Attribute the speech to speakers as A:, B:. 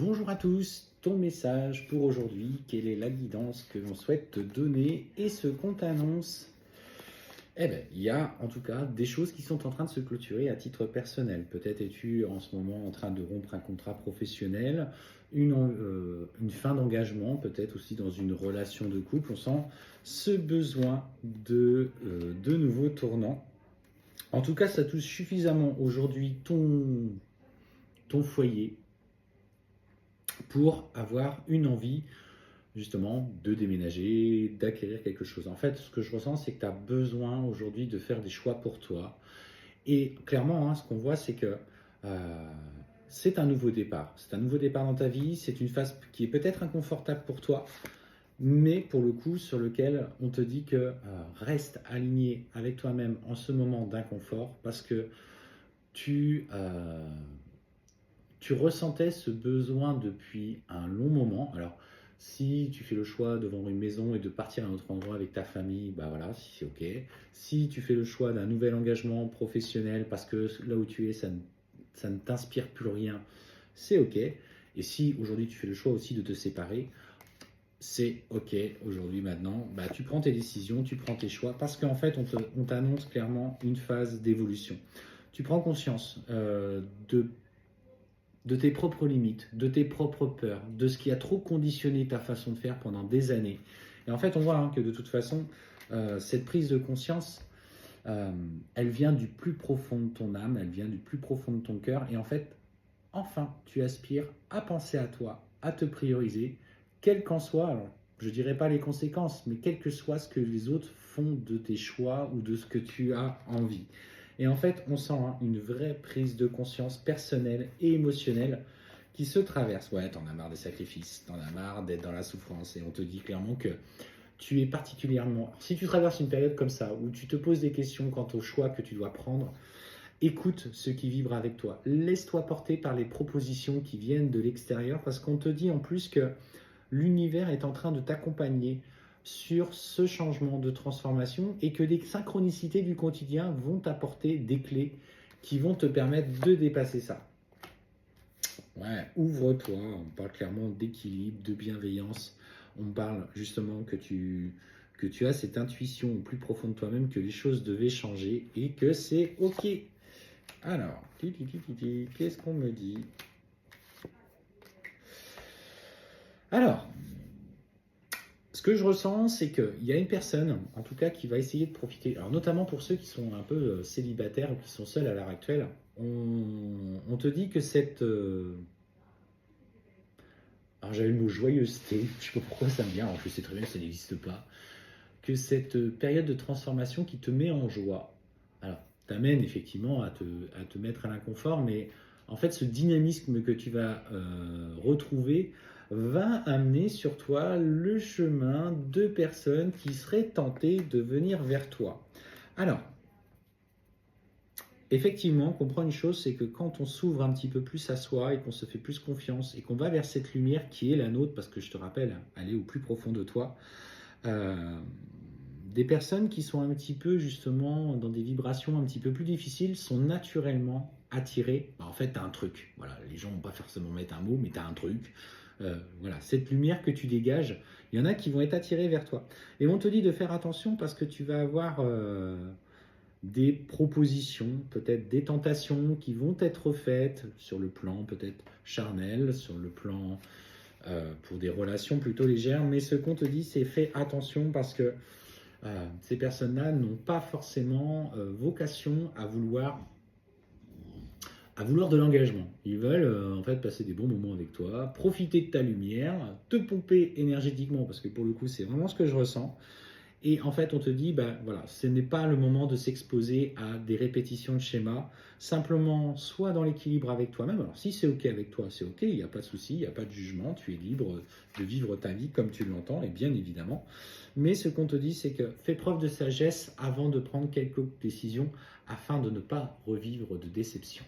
A: Bonjour à tous, ton message pour aujourd'hui, quelle est la guidance que l'on souhaite te donner et ce qu'on t'annonce? Eh bien, il y a en tout cas des choses qui sont en train de se clôturer à titre personnel. Peut-être es-tu en ce moment en train de rompre un contrat professionnel, une fin d'engagement, peut-être aussi dans une relation de couple. On sent ce besoin de nouveaux tournants. En tout cas, ça touche suffisamment aujourd'hui ton foyer pour avoir une envie justement de déménager, d'acquérir quelque chose. En fait, ce que je ressens, c'est que tu as besoin aujourd'hui de faire des choix pour toi. Et clairement, ce qu'on voit, c'est que euh, c'est un nouveau départ. C'est un nouveau départ dans ta vie. C'est une phase qui est peut-être inconfortable pour toi, mais pour le coup, sur lequel on te dit que reste aligné avec toi-même en ce moment d'inconfort parce que tu, euh, tu ressentais ce besoin depuis un long moment. Alors, si tu fais le choix de vendre une maison et de partir à un autre endroit avec ta famille, bah voilà, si c'est ok. Si tu fais le choix d'un nouvel engagement professionnel parce que là où tu es, ça ne t'inspire plus rien, c'est ok. Et si aujourd'hui tu fais le choix aussi de te séparer, c'est ok. Aujourd'hui maintenant, bah, tu prends tes décisions, tu prends tes choix parce qu'en fait on t'annonce clairement une phase d'évolution. Tu prends conscience de tes propres limites, de tes propres peurs, de ce qui a trop conditionné ta façon de faire pendant des années. Et en fait, on voit que de toute façon, cette prise de conscience, euh, elle vient du plus profond de ton âme, elle vient du plus profond de ton cœur. Et en fait, enfin, tu aspires à penser à toi, à te prioriser, quelles qu'en soient, alors, je ne dirais pas les conséquences, mais quel que soit ce que les autres font de tes choix ou de ce que tu as envie. Et en fait, on sent une vraie prise de conscience personnelle et émotionnelle qui se traverse. Ouais, t'en as marre des sacrifices, t'en as marre d'être dans la souffrance. Et on te dit clairement que tu es particulièrement... Si tu traverses une période comme ça, où tu te poses des questions quant au choix que tu dois prendre, écoute ce qui vibre avec toi. Laisse-toi porter par les propositions qui viennent de l'extérieur, parce qu'on te dit en plus que l'univers est en train de t'accompagner sur ce changement de transformation et que les synchronicités du quotidien vont t'apporter des clés qui vont te permettre de dépasser ça. Ouais, ouvre-toi, on parle clairement d'équilibre, de bienveillance, on parle justement que tu as cette intuition au plus profond de toi-même que les choses devaient changer et que c'est ok. Alors, qu'est-ce qu'on me dit? Alors, ce que je ressens, c'est qu'il y a une personne, en tout cas, qui va essayer de profiter. Alors, notamment pour ceux qui sont un peu célibataires ou qui sont seuls à l'heure actuelle, on te dit que cette. Alors, j'avais le mot joyeuseté, je sais pas pourquoi ça me vient, alors je sais très bien que ça n'existe pas. Que cette période de transformation qui te met en joie, alors, t'amène effectivement à te mettre à l'inconfort, mais en fait, ce dynamisme que tu vas retrouver va amener sur toi le chemin de personnes qui seraient tentées de venir vers toi. Alors, effectivement, comprends une chose, c'est que quand on s'ouvre un petit peu plus à soi et qu'on se fait plus confiance et qu'on va vers cette lumière qui est la nôtre, parce que je te rappelle, elle est au plus profond de toi, euh, des personnes qui sont un petit peu justement dans des vibrations un petit peu plus difficiles sont naturellement attirées. En fait, tu as un truc. Voilà, les gens vont pas forcément mettre un mot, mais tu as un truc. Voilà, cette lumière que tu dégages, il y en a qui vont être attirés vers toi. Et on te dit de faire attention parce que tu vas avoir des propositions, peut-être des tentations qui vont être faites sur le plan peut-être charnel, sur le plan pour des relations plutôt légères. Mais ce qu'on te dit, c'est fais attention parce que ces personnes-là n'ont pas forcément vocation à vouloir de l'engagement. Ils veulent en fait passer des bons moments avec toi, profiter de ta lumière, te pomper énergétiquement parce que pour le coup c'est vraiment ce que je ressens. Et en fait, on te dit, ben voilà, ce n'est pas le moment de s'exposer à des répétitions de schémas. Simplement, sois dans l'équilibre avec toi-même. Alors, si c'est OK avec toi, c'est OK, il n'y a pas de souci, il n'y a pas de jugement. Tu es libre de vivre ta vie comme tu l'entends, et bien évidemment. Mais ce qu'on te dit, c'est que fais preuve de sagesse avant de prendre quelques décisions afin de ne pas revivre de déception.